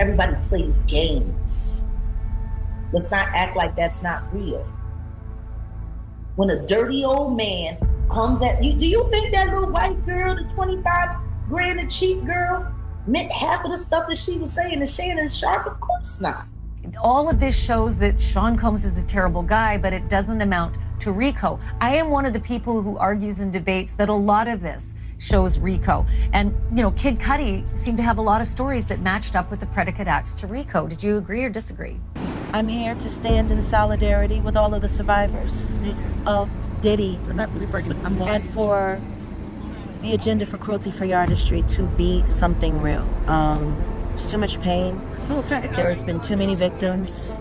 Everybody plays games. Let's not act like that's not real. When a dirty old man comes at you, do you think that little white girl, the 25 grand a cheap girl, meant half of the stuff that she was saying to Shannon Sharp? Of course not. All of this shows that Sean Combs is a terrible guy, but it doesn't amount to RICO. I am one of the people who argues and debates that a lot of this shows RICO. And, you know, Kid Cudi seemed to have a lot of stories that matched up with the predicate acts to RICO. Did you agree or disagree? I'm here to stand in solidarity with all of the survivors of Diddy and for the agenda for cruelty-free artistry to be something real. There's too much pain. There's been too many victims.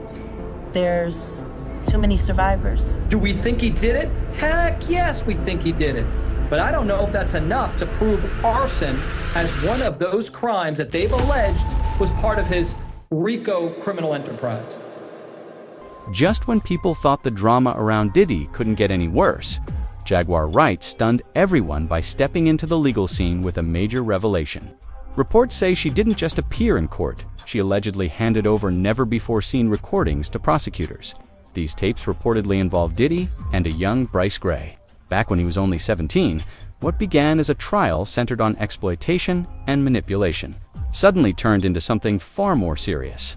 There's too many survivors. Do we think he did it? Heck yes, we think he did it. But I don't know if that's enough to prove arson as one of those crimes that they've alleged was part of his RICO criminal enterprise. Just when people thought the drama around Diddy couldn't get any worse, Jaguar Wright stunned everyone by stepping into the legal scene with a major revelation. Reports say she didn't just appear in court, she allegedly handed over never-before-seen recordings to prosecutors. These tapes reportedly involved Diddy and a young Bryce Gray. Back when he was only 17, what began as a trial centered on exploitation and manipulation suddenly turned into something far more serious.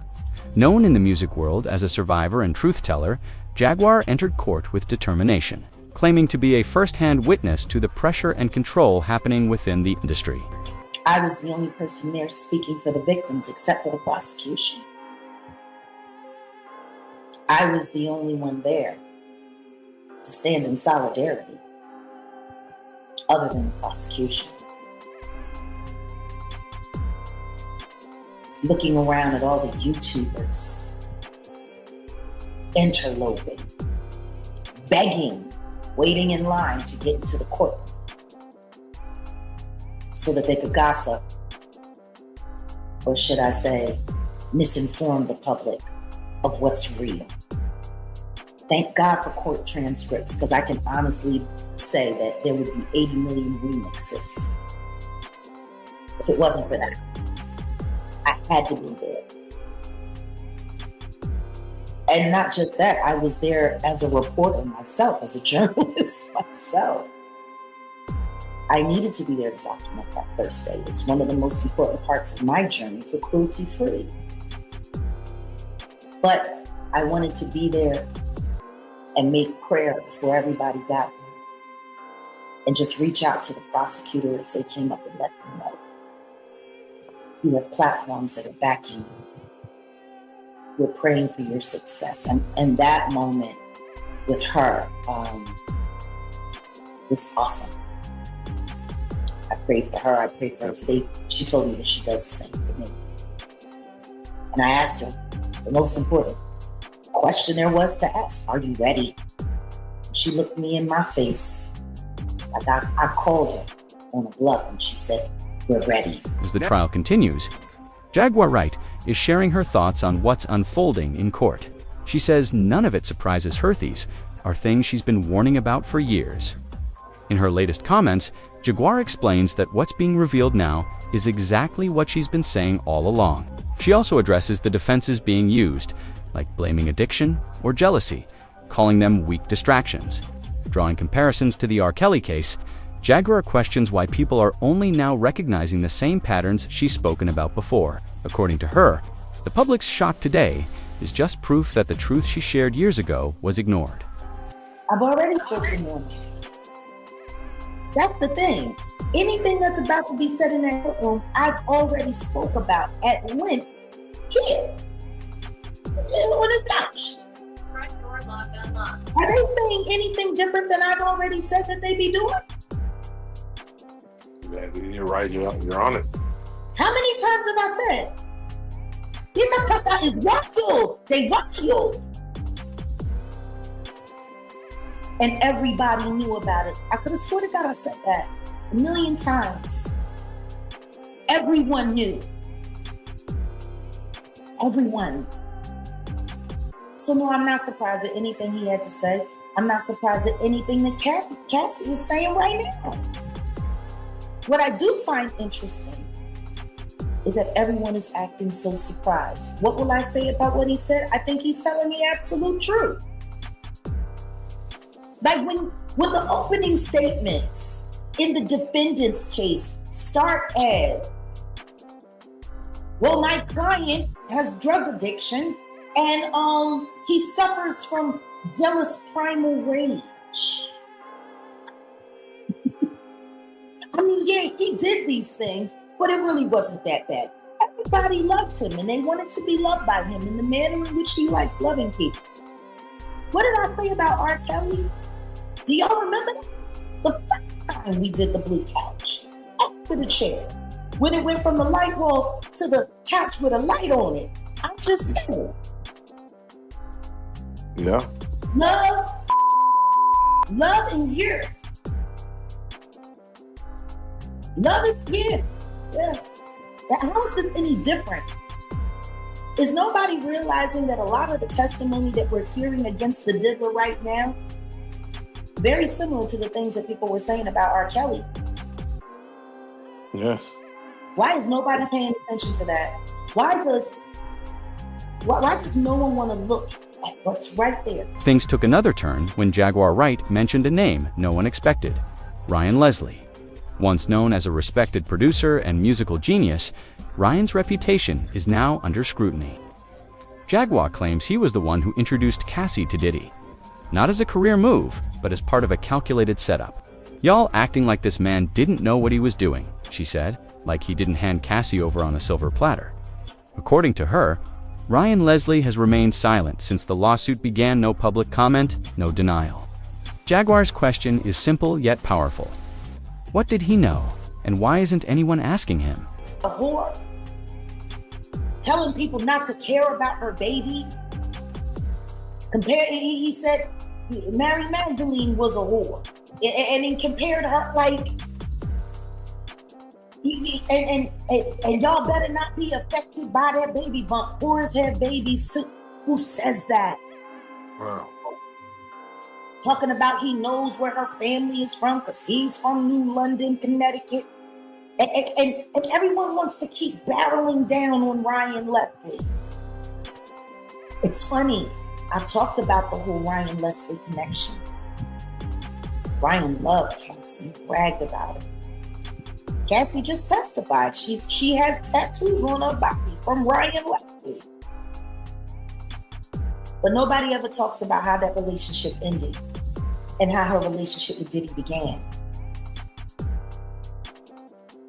Known in the music world as a survivor and truth-teller, Jaguar entered court with determination, claiming to be a first-hand witness to the pressure and control happening within the industry. I was the only person there speaking for the victims except for the prosecution. I was the only one there to stand in solidarity, other than the prosecution. Looking around at all the YouTubers, interloping, begging, waiting in line to get into the court so that they could gossip, or should I say, misinform the public of what's real. Thank God for court transcripts, because I can honestly say that there would be 80 million remixes if it wasn't for that. I had to be there. And not just that, I was there as a reporter myself, as a journalist myself. I needed to be there to document that first day. It's one of the most important parts of my journey for cruelty-free. But I wanted to be there and make prayer before everybody got there. And just reach out to the prosecutor as they came up and let them know. You have platforms that are backing you. We're praying for your success. And that moment with her was awesome. I prayed for her. I prayed for her safety. She told me that she does the same for me. And I asked her, the most important question there was to ask, are you ready? She looked me in my face. Like I called her on a bluff, and she said, we're ready. As the trial continues, Jaguar Wright is sharing her thoughts on what's unfolding in court. She says none of it surprises her. These are things she's been warning about for years. In her latest comments, Jaguar explains that what's being revealed now is exactly what she's been saying all along. She also addresses the defenses being used, like blaming addiction or jealousy, calling them weak distractions. Drawing comparisons to the R. Kelly case, Jaguar questions why people are only now recognizing the same patterns she's spoken about before. According to her, the public's shock today is just proof that the truth she shared years ago was ignored. I've already spoken on it. That's the thing. Anything that's about to be said in that courtroom, I've already spoke about at length here on this couch. Front door lock, unlock. Are they saying anything different than I've already said that they be doing? You're right. You're on it. How many times have I said? This Akaka is wakil. They wakil. And everybody knew about it. I could have sworn to God I said that 1 million times. Everyone knew. Everyone. So no, I'm not surprised at anything he had to say. I'm not surprised at anything that Cassie is saying right now. What I do find interesting is that everyone is acting so surprised. What will I say about what he said? I think he's telling the absolute truth. Like when the opening statements in the defendant's case start as, well, my client has drug addiction and he suffers from jealous primal rage. I mean, yeah, he did these things, but it really wasn't that bad. Everybody loved him and they wanted to be loved by him in the manner in which he likes loving people. What did I say about R. Kelly? Do y'all remember that? The first time we did the blue couch, after the chair, when it went from the light bulb to the couch with a light on it. I'm just saying. Yeah. Love and year. Love and year. Yeah. How is this any different? Is nobody realizing that a lot of the testimony that we're hearing against the diddler right now, very similar to the things that people were saying about R. Kelly? Yeah. Why is nobody paying attention to that? Why does no one want to look at what's right there? Things took another turn when Jaguar Wright mentioned a name no one expected, Ryan Leslie. Once known as a respected producer and musical genius, Ryan's reputation is now under scrutiny. Jaguar claims he was the one who introduced Cassie to Diddy, not as a career move, but as part of a calculated setup. Y'all acting like this man didn't know what he was doing, she said, like he didn't hand Cassie over on a silver platter. According to her, Ryan Leslie has remained silent since the lawsuit began. No public comment, no denial. Jaguar's question is simple yet powerful. What did he know, and why isn't anyone asking him? A whore, telling people not to care about her baby. He said Mary Magdalene was a whore, and he compared her like, and y'all better not be affected by that baby bump. Whores have babies too. Who says that? Wow. Talking about he knows where her family is from because he's from New London, Connecticut. And everyone wants to keep barreling down on Ryan Leslie. It's funny. I talked about the whole Ryan Leslie connection. Ryan loved Cassie, bragged about it. Cassie just testified. She has tattoos on her body from Ryan Leslie. But nobody ever talks about how that relationship ended and how her relationship with Diddy began.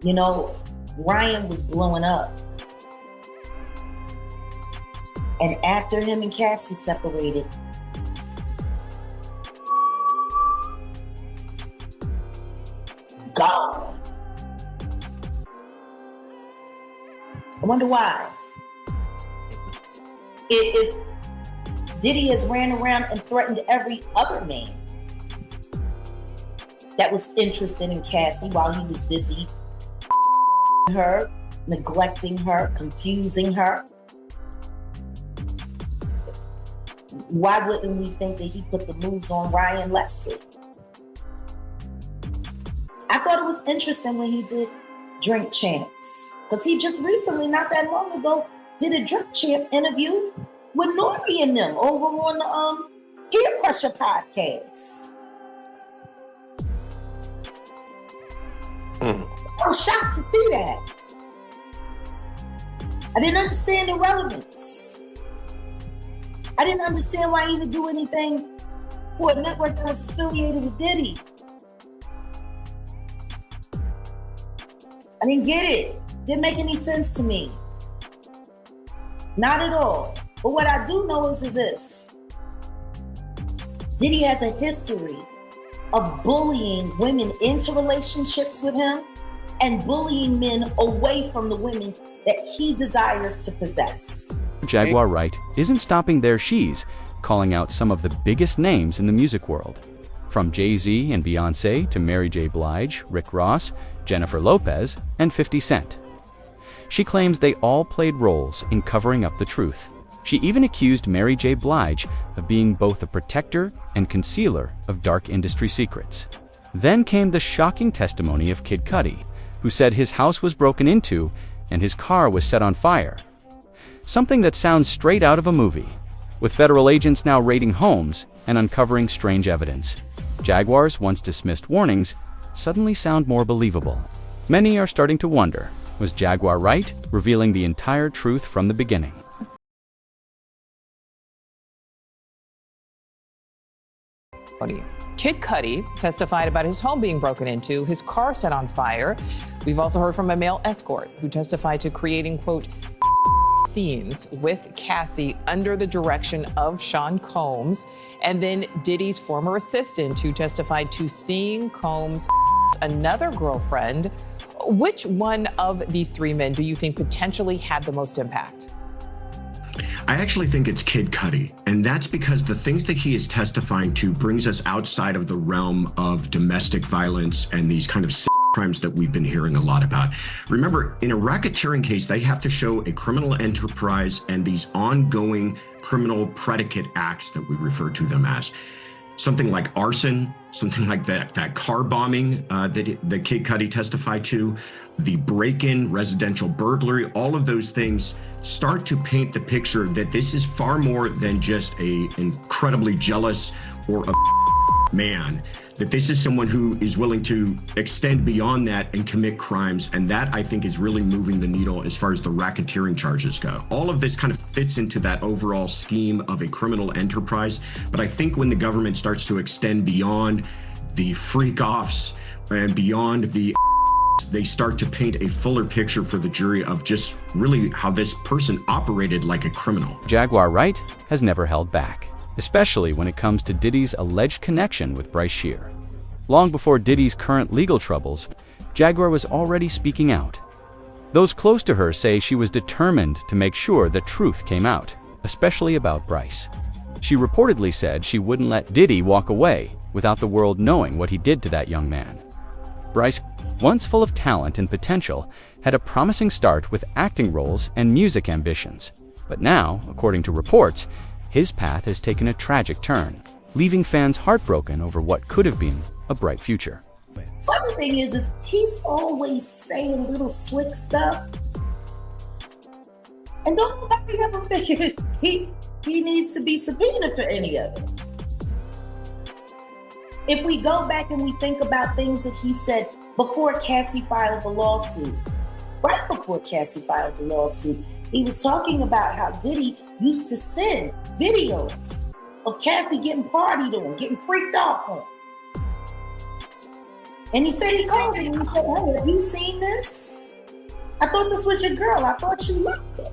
You know, Ryan was blowing up. And after him and Cassie separated, gone. I wonder why. If Diddy has ran around and threatened every other man that was interested in Cassie while he was busy her, neglecting her, confusing her, why wouldn't we think that he put the moves on Ryan Leslie? I thought it was interesting when he did Drink Champs, because he just recently, not that long ago, did a Drink Champ interview with Nori and them over on the Peer Pressure podcast. I was shocked to see that. I didn't understand the relevance. I didn't understand why he would do anything for a network that was affiliated with Diddy. I didn't get it. Didn't make any sense to me. Not at all. But what I do know is this. Diddy has a history of bullying women into relationships with him and bullying men away from the women that he desires to possess. Jaguar Wright isn't stopping there. She's calling out some of the biggest names in the music world. From Jay-Z and Beyonce to Mary J. Blige, Rick Ross, Jennifer Lopez, and 50 Cent. She claims they all played roles in covering up the truth. She even accused Mary J. Blige of being both a protector and concealer of dark industry secrets. Then came the shocking testimony of Kid Cudi, who said his house was broken into and his car was set on fire. Something that sounds straight out of a movie, with federal agents now raiding homes and uncovering strange evidence. Jaguar's once dismissed warnings suddenly sound more believable. Many are starting to wonder, was Jaguar right, revealing the entire truth from the beginning? Kid Cudi testified about his home being broken into, his car set on fire. We've also heard from a male escort who testified to creating, quote, scenes with Cassie under the direction of Sean Combs, and then Diddy's former assistant who testified to seeing Combs another girlfriend. Which one of these three men do you think potentially had the most impact? I actually think it's Kid Cudi, and that's because the things that he is testifying to brings us outside of the realm of domestic violence and these kind of crimes that we've been hearing a lot about. Remember, in a racketeering case, they have to show a criminal enterprise and these ongoing criminal predicate acts that we refer to them as. Something like arson, something like that car bombing that Kid Cudi testified to, the break-in, residential burglary, all of those things start to paint the picture that this is far more than just a incredibly jealous or a man, that this is someone who is willing to extend beyond that and commit crimes. And that, I think, is really moving the needle as far as the racketeering charges go. All of this kind of fits into that overall scheme of a criminal enterprise. But I think when the government starts to extend beyond the freak-offs and beyond they start to paint a fuller picture for the jury of just really how this person operated like a criminal. Jaguar Wright has never held back, especially when it comes to Diddy's alleged connection with Bryce Shear. Long before Diddy's current legal troubles, Jaguar was already speaking out. Those close to her say she was determined to make sure the truth came out, especially about Bryce. She reportedly said she wouldn't let Diddy walk away without the world knowing what he did to that young man. Bryce, once full of talent and potential, had a promising start with acting roles and music ambitions. But now, according to reports, his path has taken a tragic turn, leaving fans heartbroken over what could have been a bright future. Funny thing is he's always saying little slick stuff. And don't nobody ever figure he needs to be subpoenaed for any of it. If we go back and we think about things that he said before Cassie filed the lawsuit, right before Cassie filed the lawsuit, he was talking about how Diddy used to send videos of Cassie getting partied on, getting freaked off on. And he said he called him and he said, hey, have you seen this? I thought this was your girl. I thought you loved it.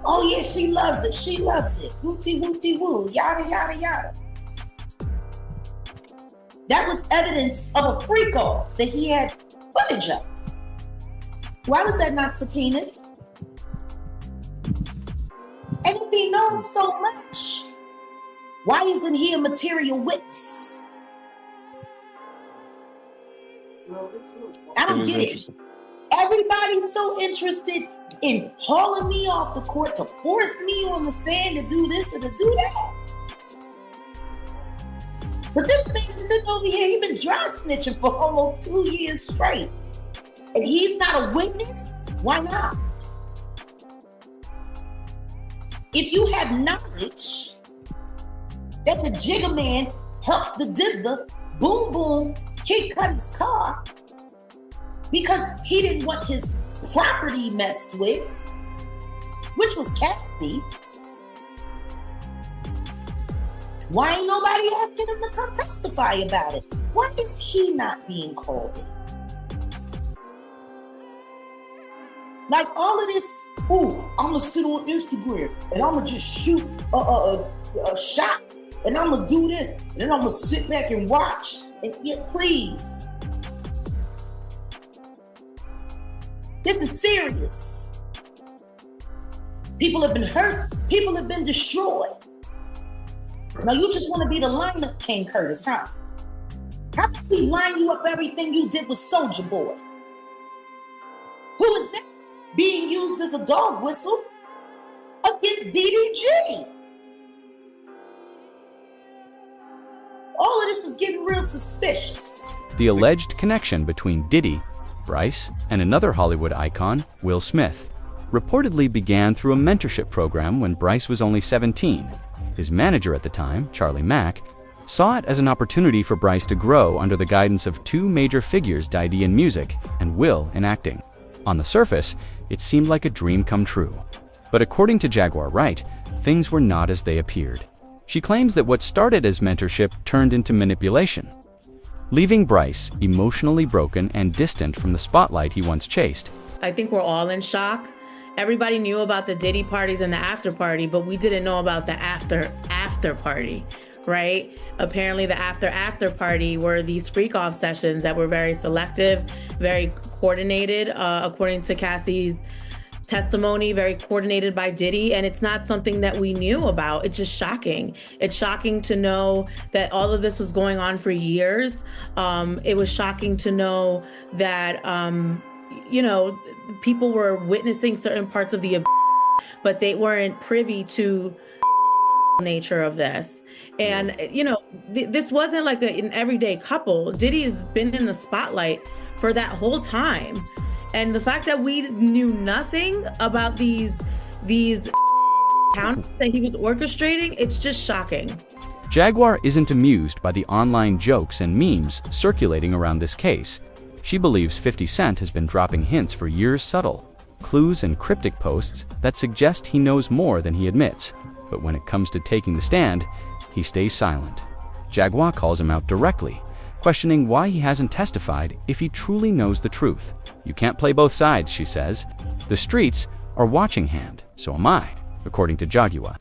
Oh yeah, she loves it. She loves it. Whoopty-whoopty-woo, yada, yada, yada. That was evidence of a freak-off that he had footage of. Why was that not subpoenaed? And if he knows so much, why isn't he a material witness? I don't get it. Everybody's so interested in hauling me off the court to force me on the stand to do this and to do that. But this man is sitting over here, he's been dry snitching for almost 2 years straight. And he's not a witness? Why not? If you have knowledge that the Jigga Man helped the diddler boom boom Kid Cudi's car because he didn't want his property messed with, which was Cassie, why ain't nobody asking him to come testify about it? Why is he not being called in? Like all of this, ooh, I'm gonna sit on Instagram and I'm gonna just shoot a shot and I'm gonna do this and then I'm gonna sit back and watch and yet, please. This is serious. People have been hurt. People have been destroyed. Now you just want to be the lineup king, Curtis, huh? How can we line you up everything you did with Soulja Boy? Who is that? Being used as a dog whistle against DDG. All of this is getting real suspicious. The alleged connection between Diddy Bryce, and another Hollywood icon, Will Smith, reportedly began through a mentorship program when Bryce was only 17. His manager at the time, Charlie Mack, saw it as an opportunity for Bryce to grow under the guidance of two major figures, Diddy in music and Will in acting. On the surface, it seemed like a dream come true. But according to Jaguar Wright, things were not as they appeared. She claims that what started as mentorship turned into manipulation, leaving Bryce emotionally broken and distant from the spotlight he once chased. I think we're all in shock. Everybody knew about the Diddy parties and the after party, but we didn't know about the after party, right? Apparently the after party were these freak off sessions that were very selective, very coordinated, according to Cassie's testimony, very coordinated by Diddy, and it's not something that we knew about. It's just shocking. It's shocking to know that all of this was going on for years. It was shocking to know that, people were witnessing certain parts of the but they weren't privy to nature of this. And, this wasn't like an everyday couple. Diddy has been in the spotlight for that whole time. And the fact that we knew nothing about these counts that he was orchestrating, it's just shocking. Jaguar isn't amused by the online jokes and memes circulating around this case. She believes 50 Cent has been dropping hints for years, subtle clues and cryptic posts that suggest he knows more than he admits. But when it comes to taking the stand, he stays silent. Jaguar calls him out directly, questioning why he hasn't testified if he truly knows the truth. "You can't play both sides," she says. "The streets are watching hand, so am I," according to Jaguar.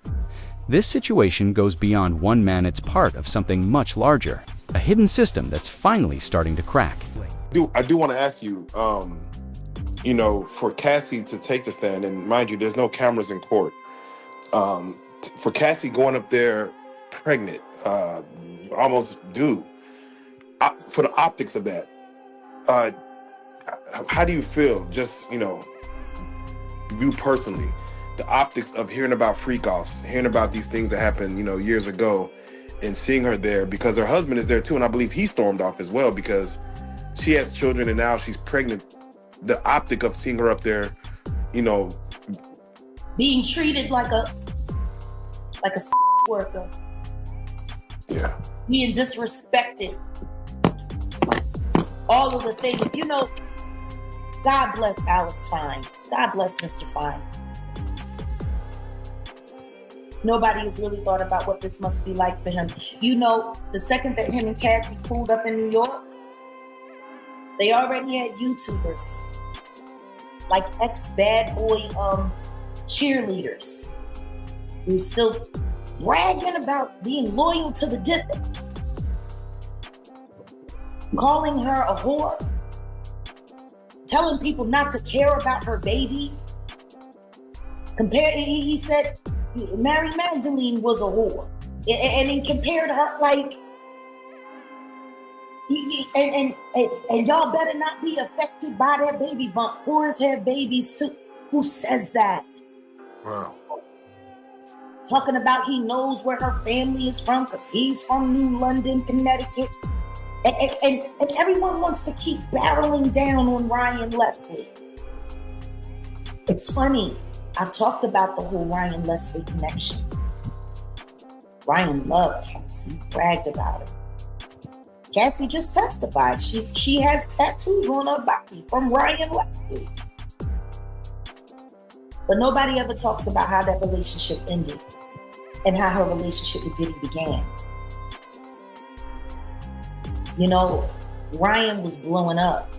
This situation goes beyond one man. It's part of something much larger, a hidden system that's finally starting to crack. I do want to ask you, for Cassie to take the stand, and mind you, there's no cameras in court. For Cassie going up there pregnant, almost due, for the optics of that, how do you feel, just, you personally, the optics of hearing about freak-offs, hearing about these things that happened, years ago, and seeing her there, because her husband is there too, and I believe he stormed off as well because she has children and now she's pregnant. The optic of seeing her up there, being treated like a worker. Yeah. Being disrespected. All of the things, God bless Alex Fine. God bless Mr. Fine. Nobody has really thought about what this must be like for him. The second that him and Cassie pulled up in New York, they already had YouTubers, like ex-bad boy cheerleaders, who still bragging about being loyal to the dip, calling her a whore, telling people not to care about her baby. He said Mary Magdalene was a whore, and he compared her like, and y'all better not be affected by that baby bump. Whores have babies too. Who says that? Wow. Talking about he knows where her family is from because he's from New London, Connecticut. And everyone wants to keep barreling down on Ryan Leslie. It's funny. I've talked about the whole Ryan Leslie connection. Ryan loved Cassie, bragged about it. Cassie just testified. She has tattoos on her body from Ryan Leslie. But nobody ever talks about how that relationship ended and how her relationship with Diddy began. Ryan was blowing up.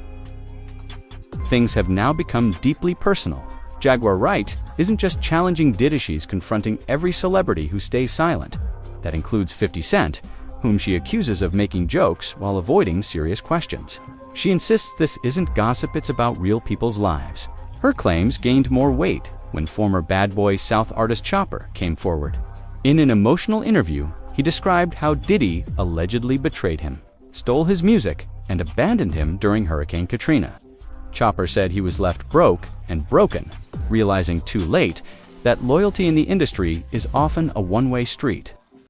Things have now become deeply personal. Jaguar Wright isn't just challenging Diddy, she's confronting every celebrity who stays silent. That includes 50 Cent, whom she accuses of making jokes while avoiding serious questions. She insists this isn't gossip, it's about real people's lives. Her claims gained more weight when former Bad Boy South artist Chopper came forward. In an emotional interview, he described how Diddy allegedly betrayed him, stole his music, and abandoned him during Hurricane Katrina. Chopper said he was left broke and broken, realizing too late that loyalty in the industry is often a one-way street.